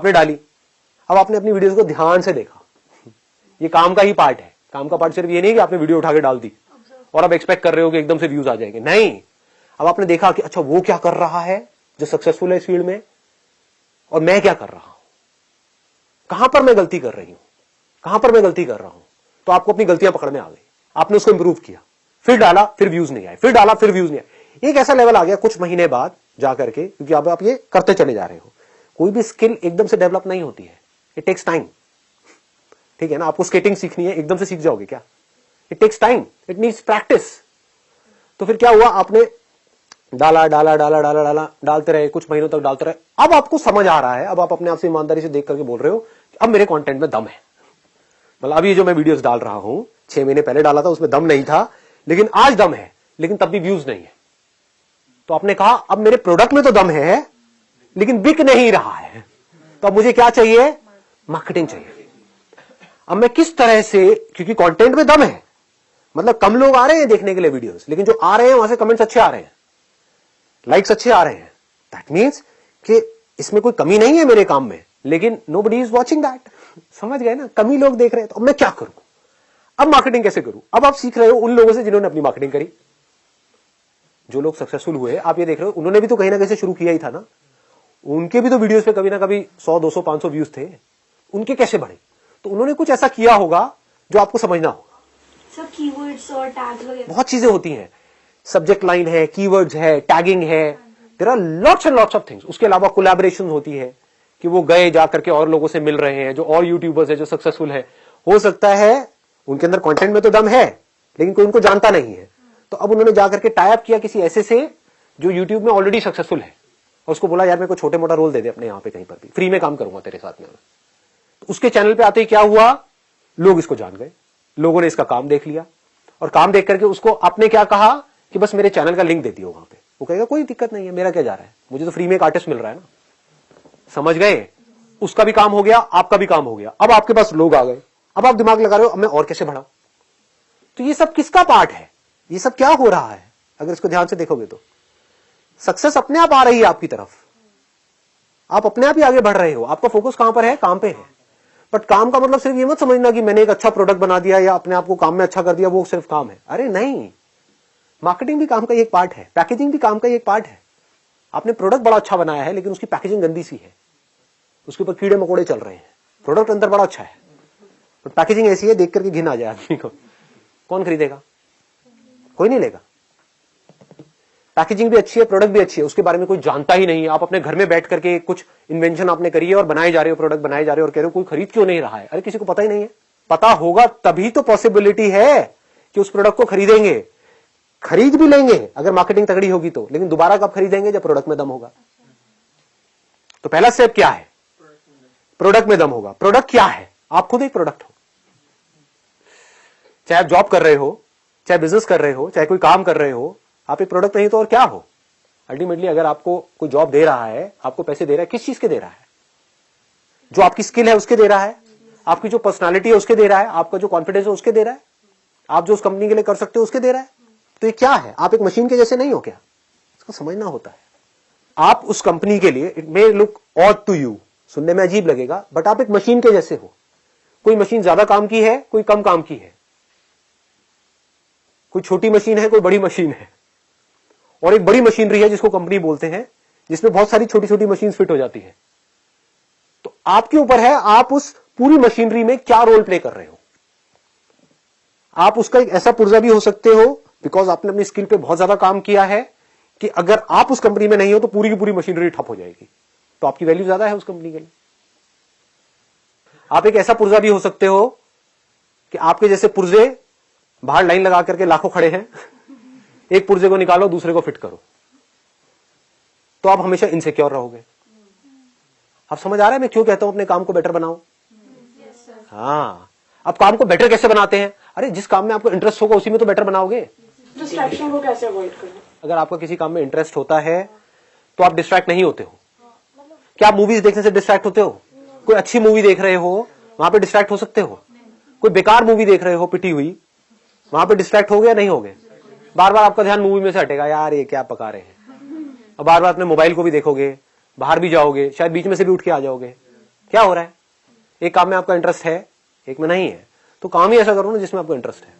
आपने डाली, अब आपने अपनी वीडियोस को ध्यान से देखा, ये काम का ही पार्ट है। काम का पार्ट सिर्फ ये नहीं कि आपने वीडियो उठा के डाल दी और अब एक्सपेक्ट कर रहे हो कि एकदम से व्यूज आ जाएंगे, नहीं। अब आपने देखा कि अच्छा वो क्या कर रहा है जो सक्सेसफुल है इस फील्ड में, और मैं क्या कर रहा हूं, कहां पर मैं गलती कर रही हूं, कहां पर मैं गलती कर रहा हूं। तो आपको अपनी गलतियां पकड़ में आ गई, आपने उसको इंप्रूव किया, फिर डाला, फिर व्यूज नहीं आए, फिर डाला, फिर व्यूज नहीं आए। एक ऐसा लेवल आ गया कुछ महीने बाद जाकर के, क्योंकि अब आप ये करते चले जा रहे हो। कोई भी स्किल एकदम से डेवलप नहीं होती है, इट टेक्स टाइम, ठीक है ना। आपको स्केटिंग सीखनी है, एकदम से सीख जाओगे क्या? It takes time, it needs practice. तो फिर क्या हुआ, आपने डाला डाला डाला डाला डाला डालते रहे, कुछ महीनों तक डालते रहे। अब आपको समझ आ रहा है, अब आप अपने आप से ईमानदारी से देख करके बोल रहे हो अब मेरे कंटेंट में दम है। मतलब अभी जो मैं वीडियोस डाल रहा हूं, 6 महीने पहले डाला था उसमें दम नहीं था, लेकिन आज दम है, लेकिन तब भी व्यूज नहीं है। तो आपने कहा अब मेरे प्रोडक्ट में तो दम है लेकिन बिक नहीं रहा है, तो अब मुझे क्या चाहिए? मार्केटिंग चाहिए। अब मैं किस तरह से, क्योंकि कंटेंट में दम है, मतलब कम लोग आ रहे हैं देखने के लिए वीडियोस, लेकिन जो आ रहे हैं वहां से कमेंट्स अच्छे आ रहे हैं, लाइक्स अच्छे आ रहे हैं। दैट मीन्स कि इसमें कोई कमी नहीं है मेरे काम में, लेकिन नोबडी इज वॉचिंग दैट। समझ गए ना, कमी लोग देख रहे हैं। तो अब मैं क्या करूं, अब मार्केटिंग कैसे करूं? अब आप सीख रहे हो उन लोगों से जिन्होंने अपनी मार्केटिंग करी, जो लोग सक्सेसफुल हुए। आप ये देख रहे हो उन्होंने भी तो कहीं ना कहीं से शुरू किया ही था ना, उनके भी तो वीडियोस पे कभी ना कभी 100 200 500 व्यूज थे, उनके कैसे बढ़े? तो उन्होंने कुछ ऐसा किया होगा जो आपको समझना होगा। सब कीवर्ड्स और टैग्स वगैरह बहुत चीजें होती हैं, सब्जेक्ट लाइन है, कीवर्ड्स है, टैगिंग है, there are lots and lots of things. उसके अलावा कोलैबोरेशन होती है कि वो गए जाकर के और लोगों से मिल रहे हैं, जो और यूट्यूबर्स है जो सक्सेसफुल है। हो सकता है उनके अंदर कंटेंट में तो दम है लेकिन कोई उनको जानता नहीं है, तो अब उन्होंने जाकर के टाई अप किया किसी ऐसे से जो यूट्यूब में ऑलरेडी सक्सेसफुल है, और उसको बोला यार मेरे को छोटे मोटा रोल दे दे अपने यहाँ पे कहीं पर भी, फ्री में काम करूंगा तेरे साथ में। तो उसके चैनल पे आते ही क्या हुआ, लोग इसको जान गए, लोगों ने इसका काम देख लिया, और काम देख करके उसको आपने क्या कहा कि बस मेरे चैनल का लिंक दे दियो वहां पे। वो कहेगा कोई दिक्कत नहीं है, मेरा क्या जा रहा है, मुझे तो फ्री में एक आर्टिस्ट मिल रहा है ना। समझ गए? उसका भी काम हो गया, आपका भी काम हो गया। अब आपके पास लोग आ गए, अब आप दिमाग लगा रहे हो अब मैं और कैसे बढ़ाऊं। तो ये सब किसका पार्ट है, ये सब क्या हो रहा है? अगर इसको ध्यान से देखोगे तो सक्सेस अपने आप आ रही है आपकी तरफ, आप अपने आप ही आगे बढ़ रहे हो। आपका फोकस कहां पर है? काम पे है। बट काम का मतलब सिर्फ ये मत समझना कि मैंने एक अच्छा प्रोडक्ट बना दिया या अपने आप को काम में अच्छा कर दिया, वो सिर्फ काम है। अरे नहीं, मार्केटिंग भी काम का एक पार्ट है, पैकेजिंग भी काम का एक पार्ट है। आपने प्रोडक्ट बड़ा अच्छा बनाया है लेकिन उसकी पैकेजिंग गंदी सी है, उसके ऊपर कीड़े मकोड़े चल रहे हैं। प्रोडक्ट अंदर बड़ा अच्छा है बट पैकेजिंग ऐसी है देख करके घिन आ जाए आदमी को, कौन खरीदेगा? कोई नहीं लेगा। पैकेजिंग भी अच्छी है, प्रोडक्ट भी अच्छी है, उसके बारे में कोई जानता ही नहीं है। आप अपने घर में बैठ करके कुछ इन्वेंशन आपने करी है और बनाए जा रहे हो, प्रोडक्ट बनाए जा रहे हो, और कह रहे हो कोई खरीद क्यों नहीं रहा है। अरे किसी को पता ही नहीं है। पता होगा तभी तो पॉसिबिलिटी है कि उस प्रोडक्ट को खरीदेंगे, खरीद भी लेंगे अगर मार्केटिंग तगड़ी होगी तो, लेकिन दोबारा कब खरीदेंगे? जब प्रोडक्ट में दम होगा। तो पहला स्टेप क्या है? प्रोडक्ट में दम होगा। प्रोडक्ट क्या है? आप खुद एक प्रोडक्ट हो। चाहे आप जॉब कर रहे हो, चाहे बिजनेस कर रहे हो, चाहे कोई काम कर रहे हो, आप एक प्रोडक्ट नहीं तो और क्या हो? अल्टीमेटली अगर आपको कोई जॉब दे रहा है, आपको पैसे दे रहा है, किस चीज के दे रहा है? जो आपकी स्किल है उसके दे रहा है, आपकी जो पर्सनालिटी है उसके दे रहा है, आपका जो कॉन्फिडेंस है उसके दे रहा है, आप जो उस कंपनी के लिए कर सकते हो उसके दे रहा है। तो ये क्या है? आप एक मशीन के जैसे नहीं हो क्या? इसको समझना होता है। आप उस कंपनी के लिए, it may look odd to you, सुनने में अजीब लगेगा, बट आप एक मशीन के जैसे हो। कोई मशीन ज्यादा काम की है, कोई कम काम की है, कोई छोटी मशीन है, कोई बड़ी मशीन है, और एक बड़ी मशीनरी है जिसको कंपनी बोलते हैं, जिसमें बहुत सारी छोटी छोटी मशीन फिट हो जाती है। तो आपके ऊपर है आप उस पूरी मशीनरी में क्या रोल प्ले कर रहे हो। आप उसका एक ऐसा पुर्जा भी हो सकते हो, बिकॉज आपने अपनी स्किल पे बहुत ज्यादा काम किया है, कि अगर आप उस कंपनी में नहीं हो तो पूरी की पूरी मशीनरी ठप हो जाएगी, तो आपकी वैल्यू ज्यादा है उस कंपनी के लिए। आप एक ऐसा पुर्जा भी हो सकते हो कि आपके जैसे पुर्जे बाहर लाइन लगा करके लाखों खड़े हैं, एक पुर्जे को निकालो दूसरे को फिट करो, तो आप हमेशा इनसिक्योर रहोगे। आप समझ आ रहा है मैं क्यों कहता हूं अपने काम को बेटर बनाओ? हाँ, अब काम को बेटर कैसे बनाते हैं? अरे जिस काम में आपको इंटरेस्ट होगा उसी में तो बेटर बनाओगे। डिस्ट्रैक्शन को कैसे अवॉइड करना? अगर आपका किसी काम में इंटरेस्ट होता है तो आप डिस्ट्रैक्ट नहीं होते हो। क्या आप मूवीज देखने से डिस्ट्रैक्ट होते हो? कोई अच्छी मूवी देख रहे हो वहां पे डिस्ट्रैक्ट हो सकते हो? कोई बेकार मूवी देख रहे हो पिटी हुई, वहां पे डिस्ट्रैक्ट हो गया? नहीं हो गए। बार बार आपका ध्यान मूवी में से हटेगा, यार ये क्या पका रहे हैं, और बार बार अपने मोबाइल को भी देखोगे, बाहर भी जाओगे, शायद बीच में से भी उठ के आ जाओगे। क्या हो रहा है, एक काम में आपका इंटरेस्ट है, एक में नहीं है, तो काम ही ऐसा करो ना जिसमें आपको इंटरेस्ट है।